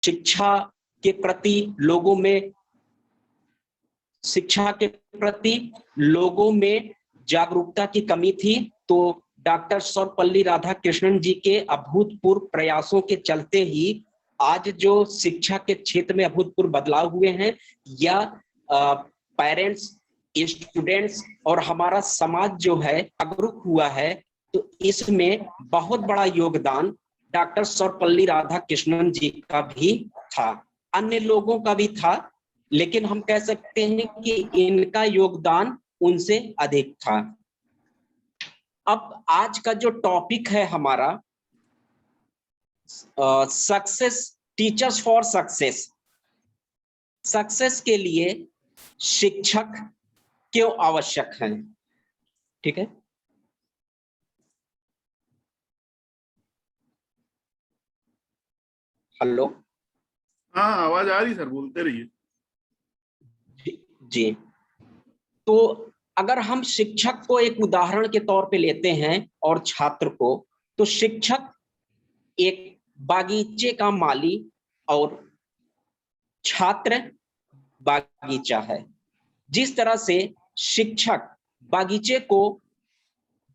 शिक्षा के प्रति लोगों में जागरूकता की कमी थी। तो डॉक्टर सर्वपल्ली राधाकृष्णन जी के अभूतपूर्व प्रयासों के चलते ही आज जो शिक्षा के क्षेत्र में अभूतपूर्व बदलाव हुए हैं, या पेरेंट्स, स्टूडेंट्स और हमारा समाज जो है जागरूक हुआ है, तो इसमें बहुत बड़ा योगदान डॉक्टर सर्वपल्ली राधाकृष्णन जी का भी था, अन्य लोगों का भी था, लेकिन हम कह सकते हैं कि इनका योगदान उनसे अधिक था। अब आज का जो टॉपिक है हमारा, success, teachers for success, success के लिए शिक्षक क्यों आवश्यक हैं। ठीक है, हेलो, हाँ आवाज आ रही सर, बोलते रहिए। जी, तो अगर हम शिक्षक को एक उदाहरण के तौर पे लेते हैं और छात्र को, तो शिक्षक एक बागीचे का माली और छात्र बागीचा है। जिस तरह से शिक्षक बागीचे को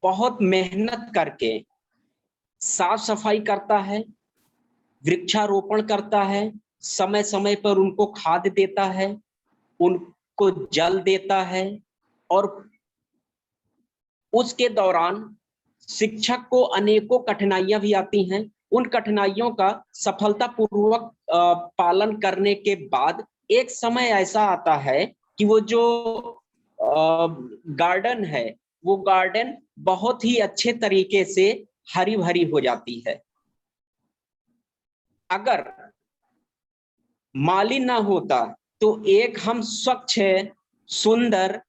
बहुत मेहनत करके साफ सफाई करता है, वृक्षारोपण करता है, समय समय पर उनको खाद देता है, उनको जल देता है, और उसके दौरान शिक्षक को अनेकों कठिनाइयां भी आती हैं। उन कठिनाइयों का सफलतापूर्वक पालन करने के बाद एक समय ऐसा आता है कि वो जो गार्डन है, वो गार्डन बहुत ही अच्छे तरीके से हरी भरी हो जाती है। अगर माली ना होता तो एक हम स्वच्छ सुंदर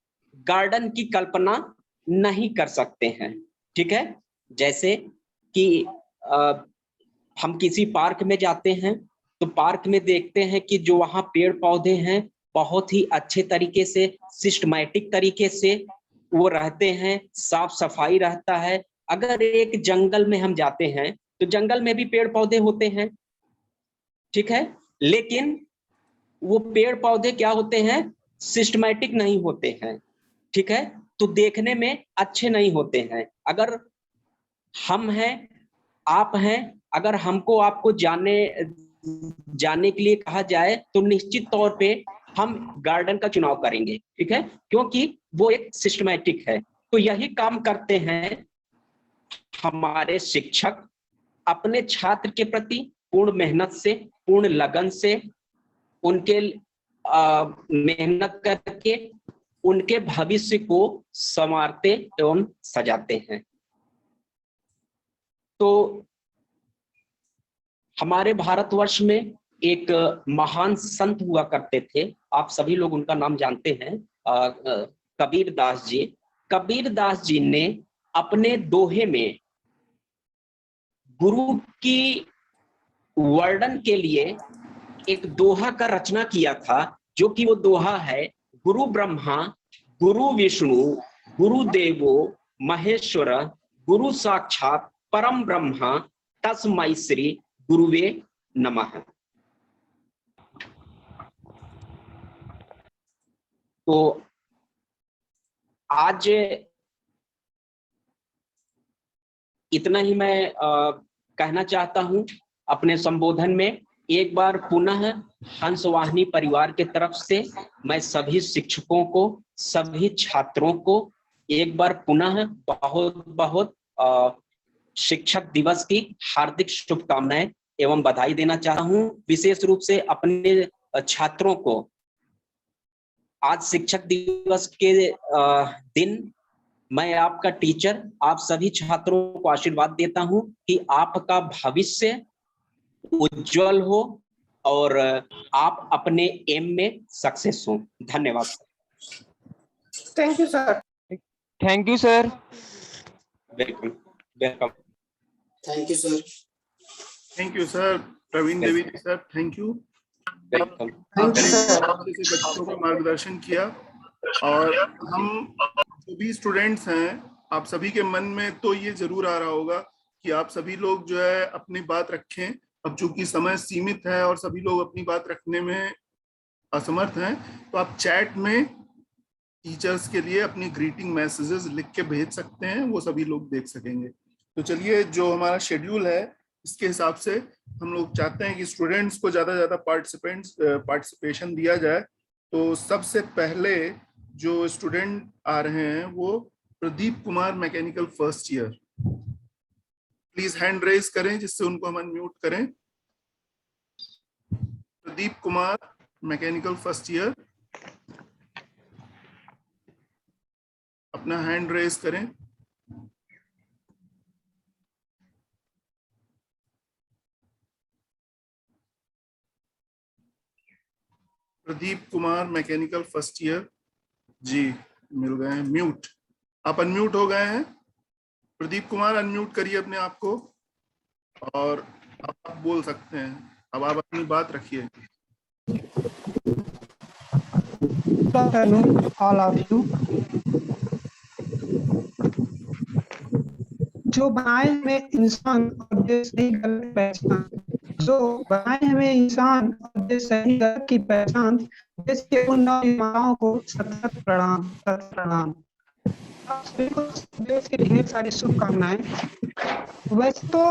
गार्डन की कल्पना नहीं कर सकते हैं। ठीक है, जैसे कि हम किसी पार्क में जाते हैं तो पार्क में देखते हैं कि जो वहां पेड़ पौधे हैं बहुत ही अच्छे तरीके से, सिस्टमैटिक तरीके से वो रहते हैं, साफ सफाई रहता है। अगर एक जंगल में हम जाते हैं तो जंगल में भी पेड़ पौधे होते हैं, ठीक है, लेकिन वो पेड़ पौधे क्या होते हैं, सिस्टमैटिक नहीं होते हैं। ठीक है, तो देखने में अच्छे नहीं होते हैं। अगर हम हैं, आप हैं, अगर हमको आपको जाने के लिए कहा जाए तो निश्चित तौर पे हम गार्डन का चुनाव करेंगे। ठीक है, क्योंकि वो एक सिस्टमैटिक है। तो यही काम करते हैं हमारे शिक्षक, अपने छात्र के प्रति पूर्ण मेहनत से, पूर्ण लगन से, उनके मेहनत करके उनके भविष्य को संवारते एवं सजाते हैं। तो हमारे भारतवर्ष में एक महान संत हुआ करते थे, आप सभी लोग उनका नाम जानते हैं, कबीरदास जी। कबीरदास जी ने अपने दोहे में गुरु की वर्णन के लिए एक दोहा का रचना किया था, जो कि वो दोहा है, गुरु ब्रह्मा गुरु विष्णु गुरु देवो महेश्वर गुरु साक्षात परम ब्रह्मा तस्मै श्री गुरुवे नमः। तो आज इतना ही मैं कहना चाहता हूं अपने संबोधन में। एक बार पुनः हंसवाहिनी परिवार के तरफ से मैं सभी शिक्षकों को, सभी छात्रों को एक बार पुनः बहुत बहुत शिक्षक दिवस की हार्दिक शुभकामनाएं एवं बधाई देना चाहता हूं। विशेष रूप से अपने छात्रों को आज शिक्षक दिवस के दिन मैं आपका टीचर, आप सभी छात्रों को आशीर्वाद देता हूं कि आपका भविष्य उज्जवल हो और आप अपने एम में सक्सेस हो। धन्यवाद। Thank you sir. Thank you sir. Welcome welcome. Thank you sir. Thank you sir. Praveen Devi ji sir, thank you. Welcome. बच्चों का मार्गदर्शन किया, और हम जो भी स्टूडेंट्स हैं, आप सभी के मन में तो ये जरूर आ रहा होगा कि आप सभी लोग जो है अपनी बात रखें अब चूंकि समय सीमित है और सभी लोग अपनी बात रखने में असमर्थ हैं, तो आप चैट में टीचर्स के लिए अपनी ग्रीटिंग मैसेजेस लिख के भेज सकते हैं, वो सभी लोग देख सकेंगे। तो चलिए, जो हमारा शेड्यूल है इसके हिसाब से हम लोग चाहते हैं कि स्टूडेंट्स को ज्यादा से ज्यादा पार्टिसिपेशन दिया जाए। तो सबसे पहले जो स्टूडेंट आ रहे हैं वो Pradeep Kumar, mechanical first year. Please hand raise करें जिससे उनको हम अनम्यूट करें। Pradeep Kumar, mechanical first year, अपना हैंड रेज करें। Pradeep Kumar, mechanical first year ji, मिल गए हैं। म्यूट, आप अनम्यूट हो गए हैं। प्रदीप कुमार, अनम्यूट करिए अपने आप को और आप बोल सकते हैं। अब आप अपनी बात रखिए। Good afternoon, all of you. जो बनाए हमें इंसान और देश सही गलत पहचान, जो बनाए हमें इंसान और देश सही गलत की पहचान, देश के उन नौजवानों को सतत प्रणाम, सतत प्रणाम। आप सभी को देश की ढेर सारी शुभकामनाएं। वैसे तो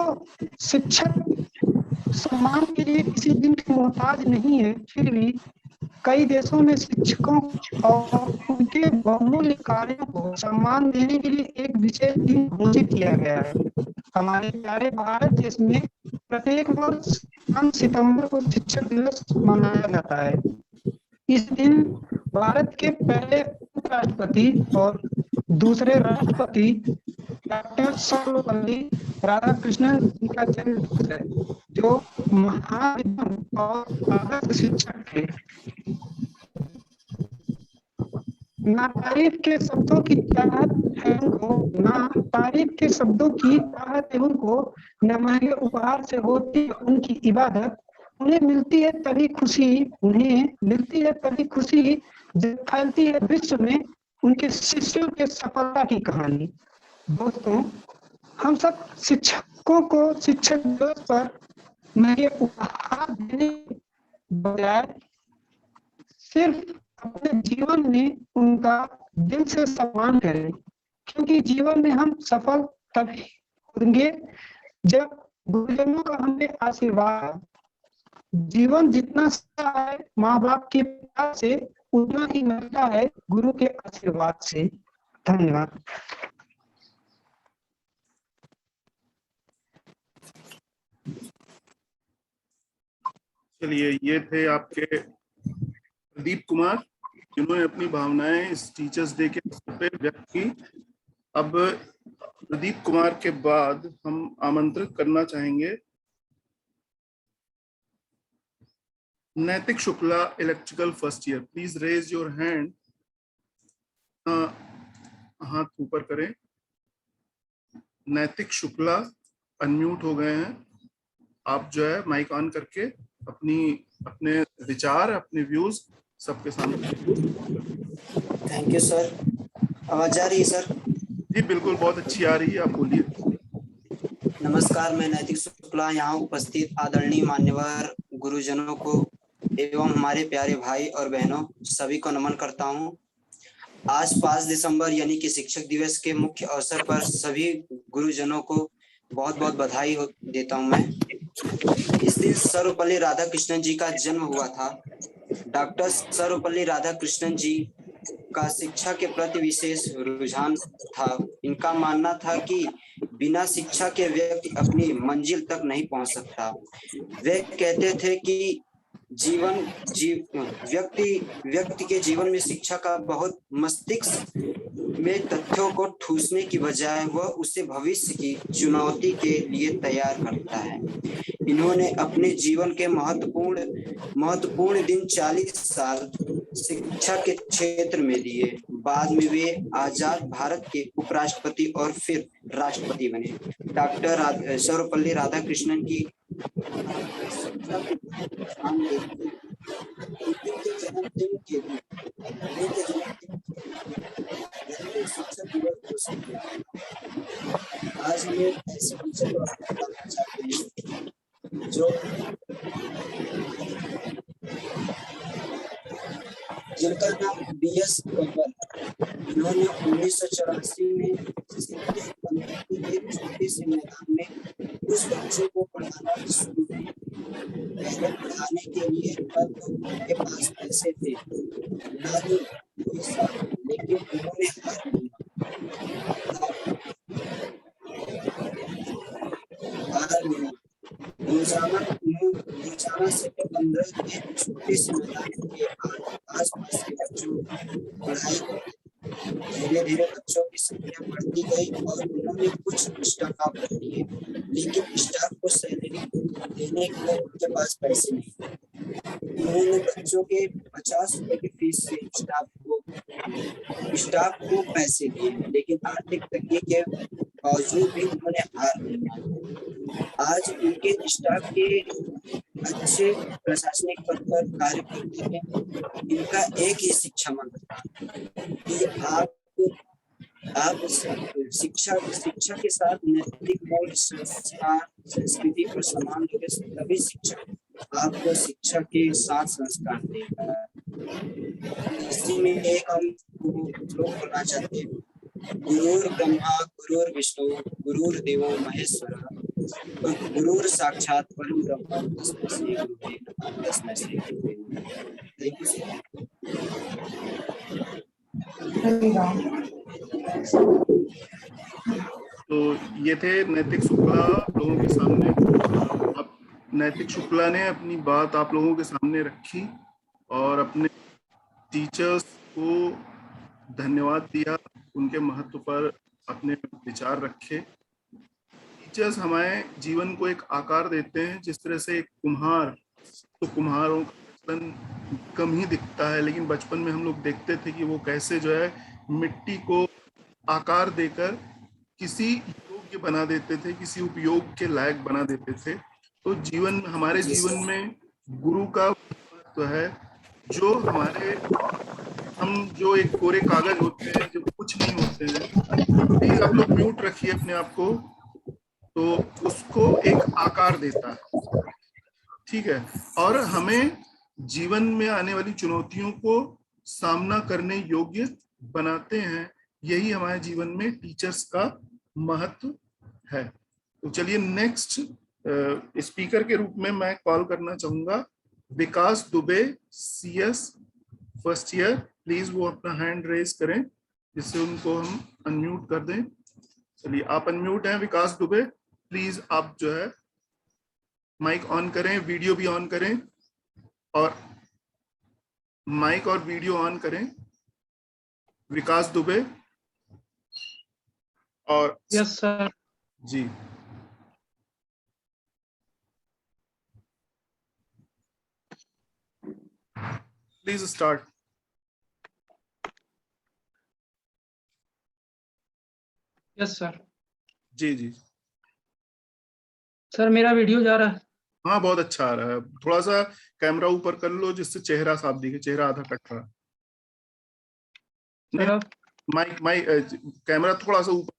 शिक्षक सम्मान के लिए किसी दिन की मोहताज नहीं है, फिर भी कई देशों में शिक्षकों और उनके बहुमूल्य कार्यों को सम्मान देने के लिए एक विशेष दिन घोषित किया गया है। हमारे प्यारे भारत देश में प्रत्येक वर्ष 5 सितंबर को शिक्षक दिवस मनाया जाता है। इस दिन भारत के पहले उपराष्ट्रपति और दूसरे राष्ट्रपति डॉक्टर सर्वपल्ली राधाकृष्णन जी का जन्म दिवस है, जो महान और आदर्श शिक्षक थे। ना तारीफ के शब्दों की चाहत है उनको, ना तारीफ के शब्दों की चाहत है उनको, न महंगे उपहार से होती है उनकी इबादत। उन्हें मिलती है तभी खुशी जब फैलती है विश्व में उनके शिष्यों के सफलता की कहानी। दोस्तों, हम सब शिक्षकों को शिक्षक दिवस पर महंगे उपहार देने बजाय सिर्फ अपने जीवन में उनका दिल से सम्मान करें, क्योंकि जीवन में हम सफल तभी होंगे जब गुरुजनों का हमें आशीर्वाद। जीवन जितना सच्चा है माँ बाप के प्यार से, उतना ही मिलता है गुरु के आशीर्वाद से। धन्यवाद। चलिए, ये थे आपके प्रदीप कुमार, जिन्होंने अपनी भावनाएं इस टीचर्स डे के अवसर पे व्यक्त की। अब प्रदीप कुमार के बाद हम आमंत्रित करना चाहेंगे Naitik Shukla, electrical first year. Please raise your hand, हाथ ऊपर करें। नैतिक शुक्ला अनम्यूट हो गए हैं। आप जो है माइक ऑन करके अपने विचार, अपने व्यूज सबके सामने। Thank you sir. आवाज आ रही है सर? जी बिल्कुल, बहुत अच्छी आ रही है, आप बोलिए। नमस्कार, मैं नैतिक शुक्ला यहाँ उपस्थित आदरणीय मान्यवर गुरुजनों को एवं हमारे प्यारे भाई और बहनों सभी को नमन करता हूँ। आज 5 दिसंबर यानी कि शिक्षक दिवस के मुख्य अवसर पर सभी गुरुजनों को बहुत बहुत बधाई देता हूँ मैं। इस दिन सर्वपल्ली राधाकृष्णन जी का जन्म हुआ था। डॉक्टर सर्वपल्ली राधाकृष्णन जी का शिक्षा के प्रति विशेष रुझान था। इनका मानना था कि बिना शिक्षा के व्यक्ति अपनी मंजिल तक नहीं पहुंच सकता। वे कहते थे कि व्यक्ति के जीवन में शिक्षा का बहुत मस्तिष्क में तथ्यों को ठूसने की बजाय वह उसे भविष्य की चुनौती के लिए तैयार करता है। इन्होंने अपने जीवन के महत्वपूर्ण दिन 40 साल शिक्षा के क्षेत्र में दिए। बाद में वे आजाद भारत के उपराष्ट्रपति और फिर राष्ट्रपति बने। डॉक्टर सर्वपल्ली राधाकृष्णन की आज हमें ऐसे टीचर को चाहते हैं जो जिनका नाम BS कंवर। इन्होंने 1984 में सिंधी पंथी के एक छोटे से मैदान में कुछ बच्चों को पढ़ाना शुरू किया। पहले पढ़ाने के लिए न तो उनके पास पैसे थे न ही कोई साथ, लेकिन उन्होंने हार नहीं माना। रोजाना से 15 के छोटे से मैदान के आसपास के बच्चों पढ़ाई करते। धीरे धीरे बच्चों की संख्या बढ़ती गई और उन्होंने कुछ स्टाफ रख लिए, लेकिन स्टाफ को सैलरी देने के लिए उनके पास पैसे नहीं थे। उन्होंने बच्चों के 50 रुपए की फीस से स्टाफ को पैसे दिए, लेकिन आर्थिक तंगी के बावजूद भी उन्होंने हार नहीं मानी। आज उनके स्टाफ के अच्छे प्रशासनिक पद पर कार्य करते हैं। इनका एक ही शिक्षा मंत्र था कि आप शिक्षा के साथ नैतिक मूल्य, संस्कार, संस्कृति और सम्मान दोगे, तभी शिक्षा आपको शिक्षा के साथ संस्कार देगा। इसी में एक हम लोग बोलना चाहते हैं, गुरुर ब्रह्मा गुरुर विष्णु गुरुर्देवो महेश्वर गुरुर साक्षात परम ब्रह्म तस्मै श्री गुरुवे नमः तस्मै श्री गुरुवे नमः। Thank you sir. तो ये थे नैतिक शुक्ला लोगों के सामने। अब नैतिक शुक्ला ने अपनी बात आप लोगों के सामने रखी और अपने टीचर्स को धन्यवाद दिया, उनके महत्व पर अपने विचार रखे। टीचर्स हमारे जीवन को एक आकार देते हैं। जिस तरह से एक कुम्हार, तो कुम्हारों का कम ही दिखता है, लेकिन बचपन में हम लोग देखते थे कि वो कैसे जो है मिट्टी को आकार देकर किसी योग्य बना देते थे, किसी उपयोग के लायक बना देते थे। तो हमारे जीवन में गुरु का महत्व है, जो हम जो एक कोरे कागज होते हैं, जो कुछ नहीं होते हैं, प्लीज आप लोग म्यूट रखिए अपने आप को, तो उसको एक आकार देता है, ठीक है। और हमें जीवन में आने वाली चुनौतियों को सामना करने योग्य बनाते हैं। यही हमारे जीवन में टीचर्स का महत्व है। तो चलिए नेक्स्ट स्पीकर के रूप में मैं कॉल करना चाहूंगा Vikas Dubey, CS first year. Please वो अपना हैंड रेज करें जिससे उनको हम अनम्यूट कर दें। चलिए आप अनम्यूट हैं विकास दुबे, प्लीज आप जो है माइक ऑन करें, वीडियो भी ऑन करें, और माइक और वीडियो ऑन करें विकास दुबे। और यस सर। जी प्लीज स्टार्ट। Yes sir. जी जी सर मेरा वीडियो जा रहा है? हाँ बहुत अच्छा आ रहा है। थोड़ा सा कैमरा ऊपर कर लो जिससे चेहरा साफ दिखे, चेहरा आधा कट रहा है। नहीं, माइक कैमरा थोड़ा सा ऊपर,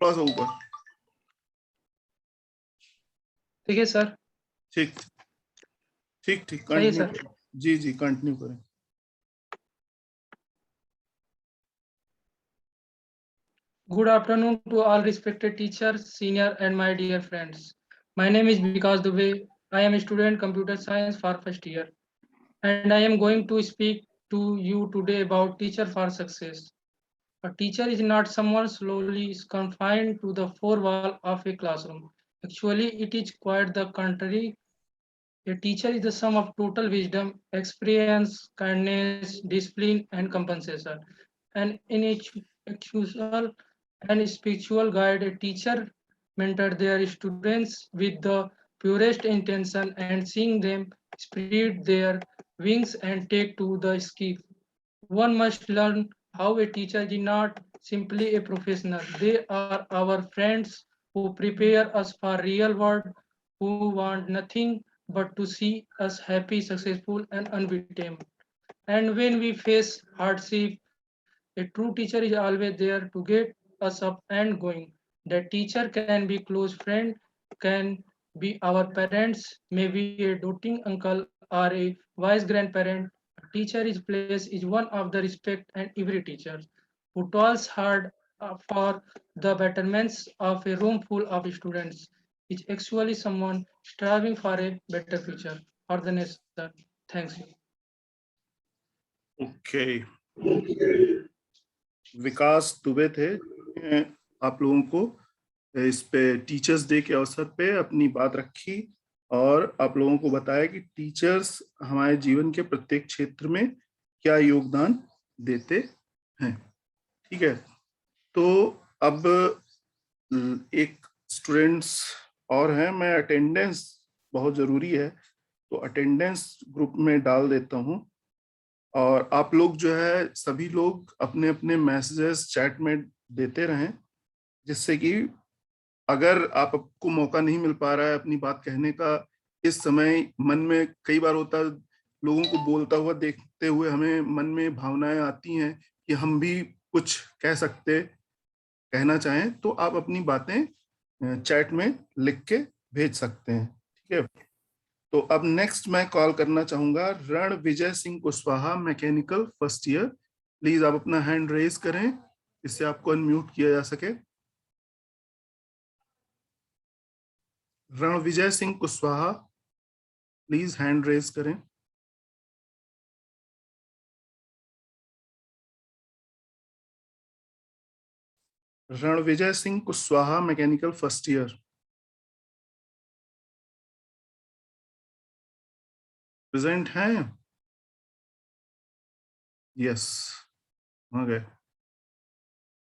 थोड़ा सा ऊपर। ठीक है सर। ठीक ठीक ठीक सही है कंटिन्यू। सर। जी जी कंटिन्यू करें। Good afternoon to all respected teachers, senior and my dear friends. My name is Vikas Dubey. I am a student computer science for first year, and I am going to speak to you today about teacher for success. A teacher is not someone slowly confined to the four walls of a classroom. Actually, it is quite the contrary. A teacher is the sum of total wisdom, experience, kindness, discipline, and compensation. An intellectual and spiritual guide, a teacher mentor their students with the purest intention and seeing them spread their wings and take to the sky. One must learn how a teacher is not simply a professional. They are our friends who prepare us for real world, who want nothing but to see us happy, successful, and unbeatable. And when we face hardship, a true teacher is always there to get us up and going. The teacher can be close friend, can be our parents, maybe a doting uncle or a wise grandparent. teacher's place is one of the respect and every teacher who toils hard for the betterments of a room full of students is actually someone striving for a better future for the nation. Thanks you. Okay, Vikas Dubey थे, आप लोगों को इस पे teachers day के अवसर पे अपनी बात रखी और आप लोगों को बताया कि टीचर्स हमारे जीवन के प्रत्येक क्षेत्र में क्या योगदान देते हैं। ठीक है, तो अब एक स्टूडेंट्स और हैं, मैं अटेंडेंस बहुत जरूरी है तो अटेंडेंस ग्रुप में डाल देता हूं और आप लोग जो है सभी लोग अपने अपने मैसेजेस चैट में देते रहें, जिससे कि अगर आपको मौका नहीं मिल पा रहा है अपनी बात कहने का इस समय, मन में कई बार होता है लोगों को बोलता हुआ देखते हुए हमें मन में भावनाएं आती हैं कि हम भी कुछ कह सकते, कहना चाहें, तो आप अपनी बातें चैट में लिख के भेज सकते हैं। ठीक है, तो अब नेक्स्ट मैं कॉल करना चाहूंगा Ranvijay Singh Kushwaha, mechanical first year. Please आप अपना हैंड रेज करें, इससे आपको अनम्यूट किया जा सके। Ranvijay Singh Kushwaha, please hand raise करें। Ranvijay Singh Kushwaha, mechanical first year. Present हैं? यस, आ गए।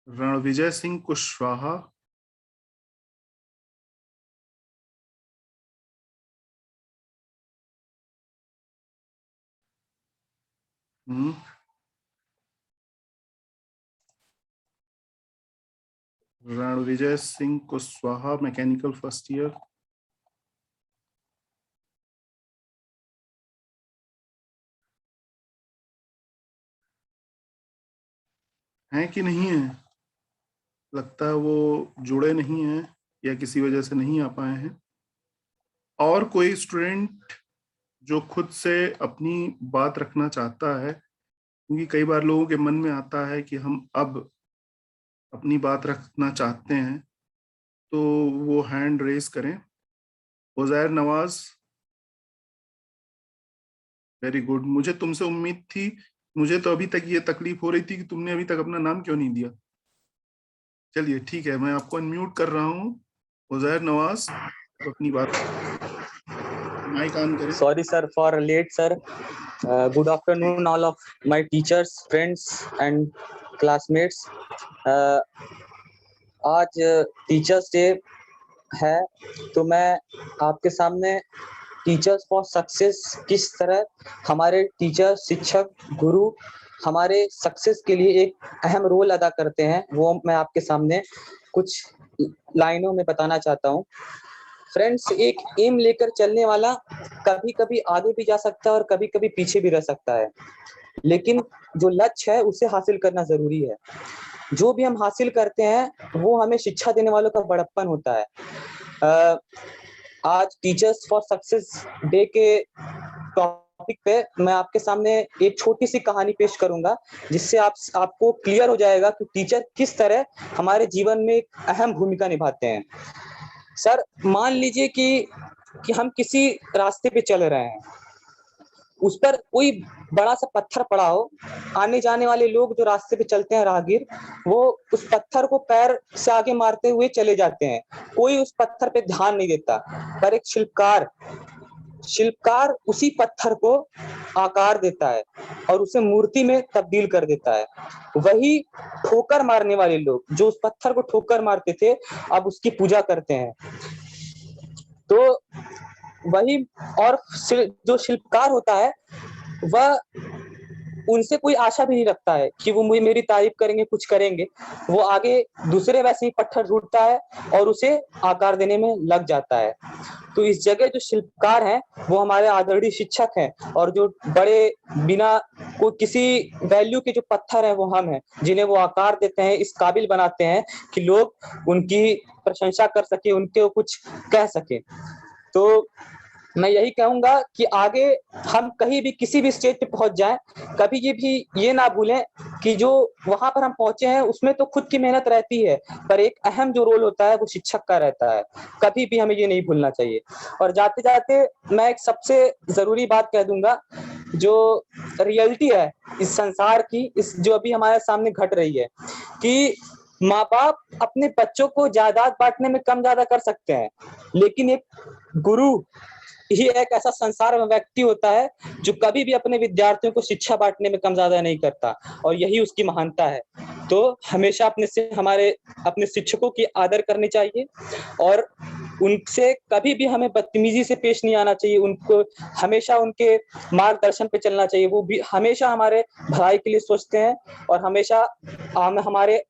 Ranvijay Singh Kushwaha, Ranvijay Singh Kushwaha, mechanical first year. हैं कि नहीं है? लगता है वो जुड़े नहीं हैं या किसी वजह से नहीं आ पाए हैं। और कोई स्टूडेंट जो खुद से अपनी बात रखना चाहता है, क्योंकि कई बार लोगों के मन में आता है कि हम अब अपनी बात रखना चाहते हैं, तो वो हैंड रेज करें। Uzair Nawaz, very good. मुझे तुमसे उम्मीद थी, मुझे तो अभी तक ये तकलीफ हो रही थी कि तुमने अभी तक अपना नाम क्यों नहीं दिया। चलिए ठीक है, मैं आपको अनम्यूट कर रहा हूँ। उज़ैर नवाज, अपनी बात माइक ऑन करें। Sorry sir for late sir. Good afternoon all of my teachers, friends and classmates. आज टीचर्स डे है, तो मैं आपके सामने टीचर्स फॉर सक्सेस किस तरह हमारे टीचर, शिक्षक, गुरु हमारे सक्सेस के लिए एक अहम रोल अदा करते हैं, वो मैं आपके सामने कुछ लाइनों में बताना चाहता हूँ। फ्रेंड्स, एक एम लेकर चलने वाला कभी कभी आगे भी जा सकता है और कभी कभी पीछे भी रह सकता है, लेकिन जो लक्ष्य है उसे हासिल करना जरूरी है। जो भी हम हासिल करते हैं वो हमें शिक्षा देने वालों का बड़प्पन होता है। आज टीचर्स फॉर सक्सेस डे के टॉपिक पे मैं आपके सामने एक छोटी सी कहानी पेश करूंगा, जिससे आपको क्लियर हो जाएगा कि टीचर किस तरह हमारे जीवन में एक अहम भूमिका निभाते हैं। सर, मान लीजिए कि हम किसी रास्ते पे चल रहे हैं, उस पर कोई बड़ा सा पत्थर पड़ा हो, आने जाने वाले लोग जो रास्ते पे चलते हैं, राहगीर, वो उस पत्थर को पैर से आगे मारते हुए चले जाते हैं, कोई उस पत्थर पे ध्यान नहीं देता। पर एक शिल्पकार उसी पत्थर को आकार देता है और उसे मूर्ति में तब्दील कर देता है। वही ठोकर मारने वाले लोग जो उस पत्थर को ठोकर मारते थे, अब उसकी पूजा करते हैं। तो वही, और जो शिल्पकार होता है वह उनसे कोई आशा भी नहीं रखता है कि वो मेरी तारीफ करेंगे, कुछ करेंगे। वो आगे दूसरे वैसे ही पत्थर ढूंढता है और उसे आकार देने में लग जाता है। तो इस जगह जो शिल्पकार हैं वो हमारे आदरणीय शिक्षक हैं, और जो बड़े बिना कोई किसी वैल्यू के जो पत्थर हैं वो हम हैं, जिन्हें वो आकार देते हैं, इस काबिल बनाते हैं कि लोग उनकी प्रशंसा कर सके, उनके कुछ कह सके। तो मैं यही कहूंगा कि आगे हम कहीं भी किसी भी स्टेज पे पहुंच जाएं, कभी ये ना भूलें कि जो वहां पर हम पहुंचे हैं उसमें तो खुद की मेहनत रहती है, पर एक अहम जो रोल होता है वो शिक्षक का रहता है। कभी भी हमें ये नहीं भूलना चाहिए। और जाते जाते मैं एक सबसे जरूरी बात कह दूंगा, जो रियलिटी है इस संसार की, इस जो अभी हमारे सामने घट रही है, कि माँ बाप अपने बच्चों को जायदाद बांटने में कम ज्यादा कर सकते हैं, लेकिन एक गुरु ही एक ऐसा संसार में व्यक्ति होता है जो कभी भी अपने विद्यार्थियों को शिक्षा बांटने में कम ज्यादा नहीं करता, और यही उसकी महानता है। तो हमेशा अपने शिक्षकों की आदर करनी चाहिए, और उनसे कभी भी हमें बदतमीजी से पेश नहीं आना चाहिए। उनको हमेशा उनके मार्गदर्शन पे चलना चाहिए। वो भी हमेशा हमारे भलाई के लिए सोचते हैं, और हमेशा हमारे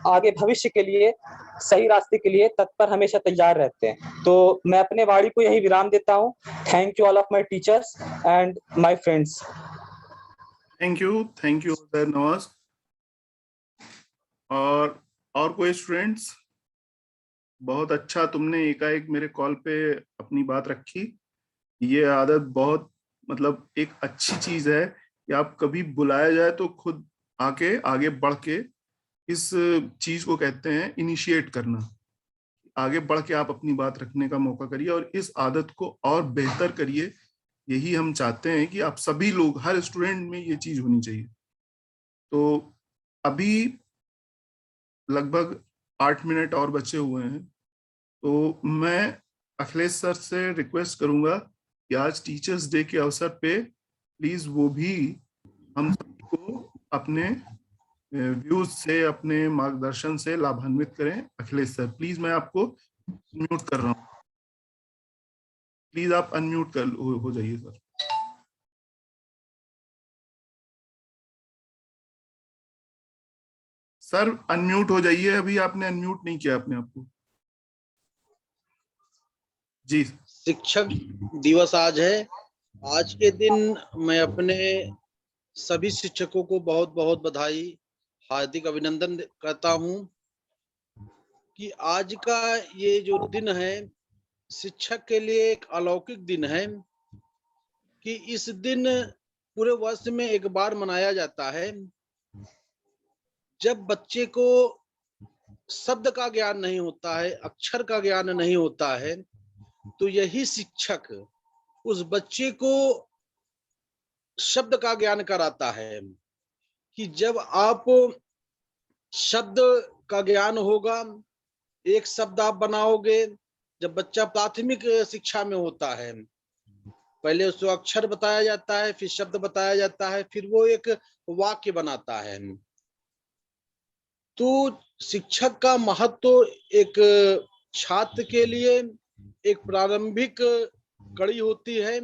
आगे भविष्य के लिए, सही रास्ते के लिए तत्पर हमेशा तैयार रहते हैं। तो मैं अपने वाणी को यही विराम देता हूँ। Thank you all of my teachers and my friends. Thank you sir Nawaz. और कोई स्टूडेंट्स? बहुत अच्छा, तुमने एकाएक मेरे कॉल पे अपनी बात रखी। ये आदत बहुत मतलब एक अच्छी चीज है कि आप कभी बुलाया जाए तो खुद आके आगे बढ़ के, इस चीज को कहते हैं इनिशिएट करना। आगे बढ़ के आप अपनी बात रखने का मौका करिए और इस आदत को और बेहतर करिए। यही हम चाहते हैं कि आप सभी लोग, हर स्टूडेंट में ये चीज होनी चाहिए। तो अभी लगभग 8 मिनट और बचे हुए हैं, तो मैं अखिलेश सर से रिक्वेस्ट करूंगा कि आज टीचर्स डे के अवसर पे प्लीज वो भी हम सबको अपने व्यूज से, अपने मार्गदर्शन से लाभान्वित करें। अखिलेश सर प्लीज, मैं आपको म्यूट कर रहा हूँ, प्लीज आप अनम्यूट हो जाइए सर। सर अनम्यूट हो जाइए, अभी आपने अनम्यूट नहीं किया अपने आप को। जी। शिक्षक दिवस आज है। आज के दिन मैं अपने सभी शिक्षकों को बहुत बहुत बधाई, हार्दिक अभिनंदन करता हूं कि आज का ये जो दिन है शिक्षक के लिए एक अलौकिक दिन है, कि इस दिन पूरे वर्ष में एक बार मनाया जाता है जब बच्चे को शब्द का ज्ञान नहीं होता है, अक्षर का ज्ञान नहीं होता है, तो यही शिक्षक उस बच्चे को शब्द का ज्ञान कराता है। कि जब आप शब्द का ज्ञान होगा, एक शब्द आप बनाओगे, जब बच्चा प्राथमिक शिक्षा में होता है, पहले उसको अक्षर बताया जाता है, फिर शब्द बताया जाता है, फिर वो एक वाक्य बनाता है। तो शिक्षक का महत्व एक छात्र के लिए एक प्रारंभिक कड़ी होती है,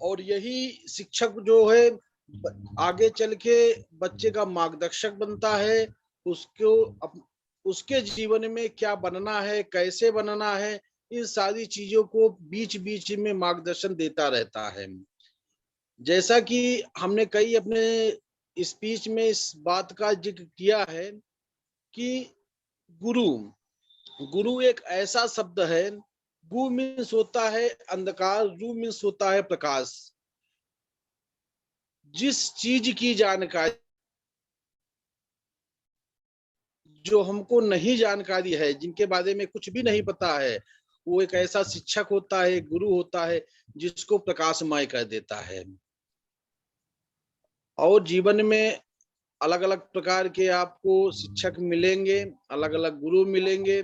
और यही शिक्षक जो है आगे चल के बच्चे का मार्गदर्शक बनता है। उसके जीवन में क्या बनना है, कैसे बनना है, इन सारी चीजों को बीच बीच में मार्गदर्शन देता रहता है। जैसा कि हमने कई अपने स्पीच में इस बात का जिक्र किया है कि गुरु एक ऐसा शब्द है, गु मीन्स होता है अंधकार, रू मीन्स होता है प्रकाश। जिस चीज की जानकारी जो हमको नहीं जानकारी है, जिनके बारे में कुछ भी नहीं पता है, वो एक ऐसा शिक्षक होता है, गुरु होता है, जिसको प्रकाशमय कर देता है। और जीवन में अलग अलग प्रकार के आपको शिक्षक मिलेंगे, अलग अलग गुरु मिलेंगे,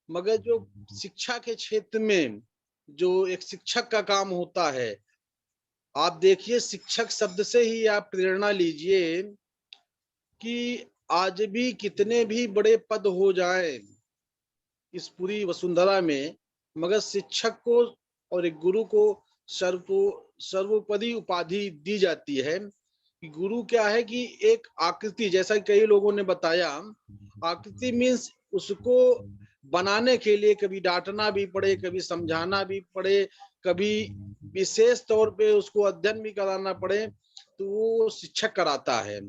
मगर जो शिक्षा के क्षेत्र में जो एक शिक्षक का काम होता है, आप देखिए शिक्षक शब्द से ही आप प्रेरणा लीजिए कि आज भी कितने भी बड़े पद हो जाएं इस पूरी वसुंधरा में, मगर शिक्षक को और एक गुरु को सर्वोपरि उपाधि दी जाती है। कि गुरु क्या है कि एक आकृति, जैसा कई लोगों ने बताया, आकृति मीन्स उसको बनाने के लिए कभी डांटना भी पड़े, कभी समझाना भी पड़े, कभी विशेष तौर पे उसको अध्ययन भी कराना पड़े, तो वो शिक्षक कराता है।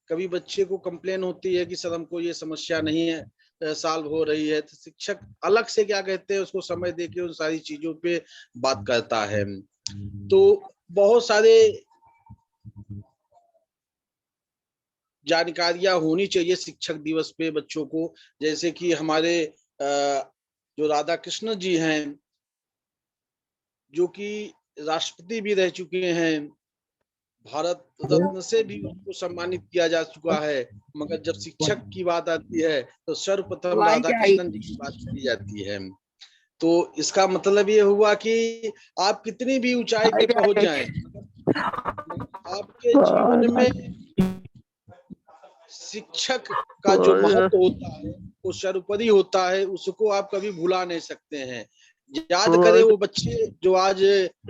कभी बच्चे को कंप्लेन होती है कि सर हमको ये समस्या नहीं है, सॉल्व हो रही है, तो शिक्षक अलग से क्या कहते हैं उसको समय देके उन सारी चीजों पे बात करता है। तो बहुत सारे जानकारियां होनी चाहिए शिक्षक दिवस पे बच्चों को, जैसे कि हमारे जो राधा कृष्ण जी हैं, जो कि राष्ट्रपति भी रह चुके हैं, भारत रत्न से भी उनको सम्मानित किया जा चुका है, मगर जब शिक्षक की बात आती है तो सर्वप्रथम राधा कृष्णन जी की बात की जाती है। तो इसका मतलब ये हुआ कि आप कितनी भी ऊंचाई पे पहुंच जाएं, आपके जीवन में शिक्षक का जो महत्व होता है वो सर्वोपरि होता है, उसको आप कभी भुला नहीं सकते हैं। याद करें वो बच्चे जो आज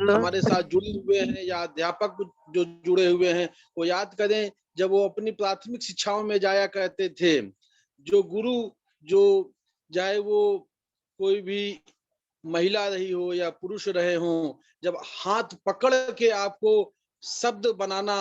हमारे साथ जुड़े हुए हैं या अध्यापक जो जुड़े हुए हैं, वो याद करें जब वो अपनी प्राथमिक शिक्षाओं में जाया करते थे, जो गुरु जो चाहे वो कोई भी महिला रही हो या पुरुष रहे हो, जब हाथ पकड़ के आपको शब्द बनाना,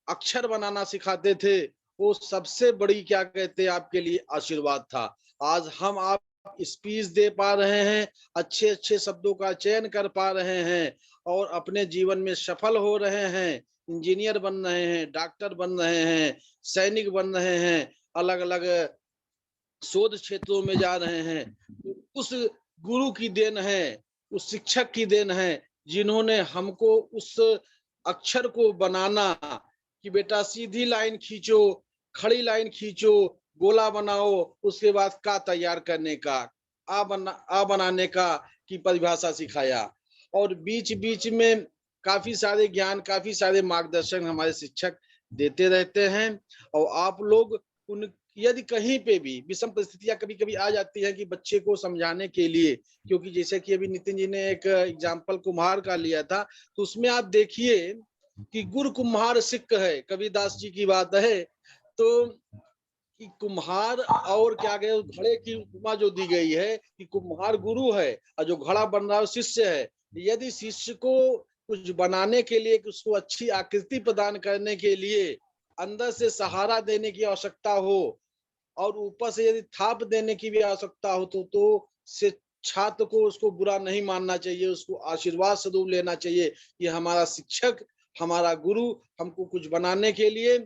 अक्षर बनाना सिखाते थे, वो सबसे बड़ी क्या कहते हैं आपके लिए आशीर्वाद था। आज हम आप स्पीच दे पा रहे हैं, अच्छे अच्छे शब्दों का चयन कर पा रहे हैं और अपने जीवन में सफल हो रहे हैं, इंजीनियर बन रहे हैं, डॉक्टर बन रहे हैं, सैनिक बन रहे हैं, अलग अलग शोध क्षेत्रों में जा रहे हैं। तो उस गुरु की देन है, उस शिक्षक की देन है, जिन्होंने हमको उस अक्षर को बनाना कि बेटा सीधी लाइन खींचो, खड़ी लाइन खींचो, गोला बनाओ, उसके बाद का तैयार करने का, आ बनाने का की परिभाषा सिखाया। और बीच बीच में काफी सारे ज्ञान, काफी सारे मार्गदर्शन हमारे शिक्षक देते रहते हैं। और आप लोग उन यदि कहीं पे भी विषम परिस्थितियां कभी कभी आ जाती है कि बच्चे को समझाने के लिए, क्योंकि जैसे कि अभी नितिन जी ने एक एग्जाम्पल कुम्हार का लिया था, तो उसमें आप देखिए कि गुरु कुम्हार सिक्क है, कबीरदास जी की बात है। तो कि कुम्हार और क्या गए, घड़े की उपमा जो दी गई है कि कुम्हार गुरु है और जो घड़ा बन रहा है शिष्य है। यदि शिष्य को कुछ बनाने के लिए, उसको अच्छी आकृति प्रदान करने के लिए अंदर से सहारा देने की आवश्यकता हो और ऊपर से यदि थाप देने की भी आवश्यकता हो, तो से छात्र को उसको बुरा नहीं मानना चाहिए, उसको आशीर्वाद स्वरूप लेना चाहिए कि हमारा शिक्षक, हमारा गुरु हमको कुछ बनाने के लिए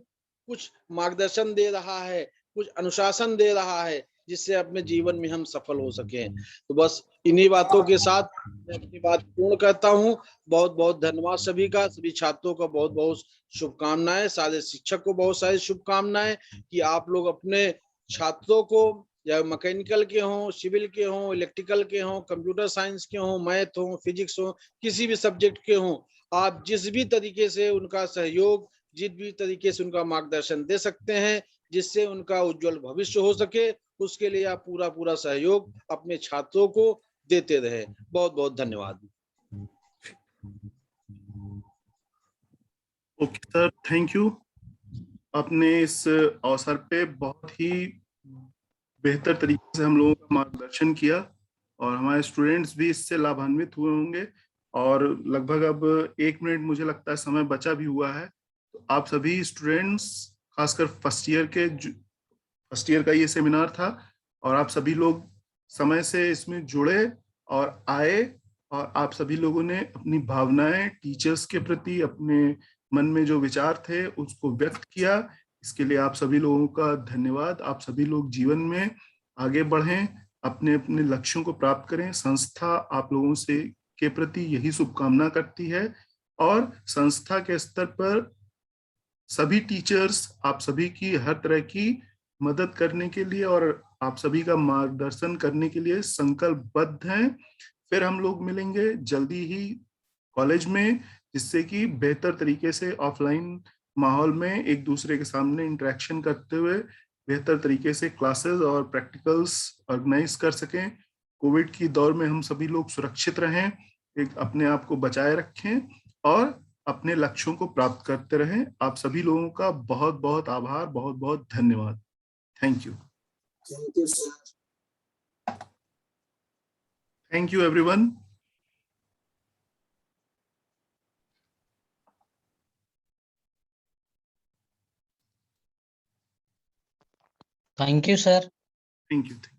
कुछ मार्गदर्शन दे रहा है, कुछ अनुशासन दे रहा है, जिससे अपने जीवन में हम सफल हो सकें। तो बस इन्हीं बातों के साथ मैं अपनी बात पूर्ण करता हूँ। बहुत बहुत धन्यवाद सभी का, सभी छात्रों को बहुत बहुत शुभकामनाएं, सारे शिक्षक को बहुत सारी शुभकामनाएं कि आप लोग अपने छात्रों को, या मैकेनिकल के हों, सिविल के हों, इलेक्ट्रिकल के हों, कंप्यूटर साइंस के हों, मैथ हो, फिजिक्स हो, किसी भी सब्जेक्ट के हों, आप जिस भी तरीके से उनका सहयोग, जिस भी तरीके से उनका मार्गदर्शन दे सकते हैं, जिससे उनका उज्जवल भविष्य हो सके, उसके लिए आप पूरा पूरा सहयोग अपने छात्रों को देते रहे। बहुत बहुत धन्यवाद। Okay sir, thank you. आपने इस अवसर पे बहुत ही बेहतर तरीके से हम लोगों का मार्गदर्शन किया और हमारे स्टूडेंट्स भी इससे लाभान्वित हुए होंगे। और लगभग अब 1 मिनट मुझे लगता है समय बचा भी हुआ है। तो आप सभी स्टूडेंट्स, खासकर फर्स्ट ईयर का ये सेमिनार था और आप सभी लोग समय से इसमें जुड़े और आए और आप सभी लोगों ने अपनी भावनाएं टीचर्स के प्रति, अपने मन में जो विचार थे उसको व्यक्त किया। इसके लिए आप सभी लोगों का धन्यवाद। आप सभी लोग जीवन में आगे बढ़ें, अपने अपने लक्ष्यों को प्राप्त करें। संस्था आप लोगों से के प्रति यही शुभकामना करती है और संस्था के स्तर पर सभी टीचर्स आप सभी की हर तरह की मदद करने के लिए और आप सभी का मार्गदर्शन करने के लिए संकल्पबद्ध हैं। फिर हम लोग मिलेंगे जल्दी ही कॉलेज में, जिससे कि बेहतर तरीके से ऑफलाइन माहौल में एक दूसरे के सामने इंटरेक्शन करते हुए बेहतर तरीके से क्लासेस और प्रैक्टिकल्स ऑर्गेनाइज कर सकें। कोविड की दौर में हम सभी लोग सुरक्षित रहें, एक अपने आप को बचाए रखें और अपने लक्ष्यों को प्राप्त करते रहें। आप सभी लोगों का बहुत बहुत आभार, बहुत बहुत धन्यवाद। Thank you. Thank you sir. Thank you everyone. Thank you, sir. Thank you.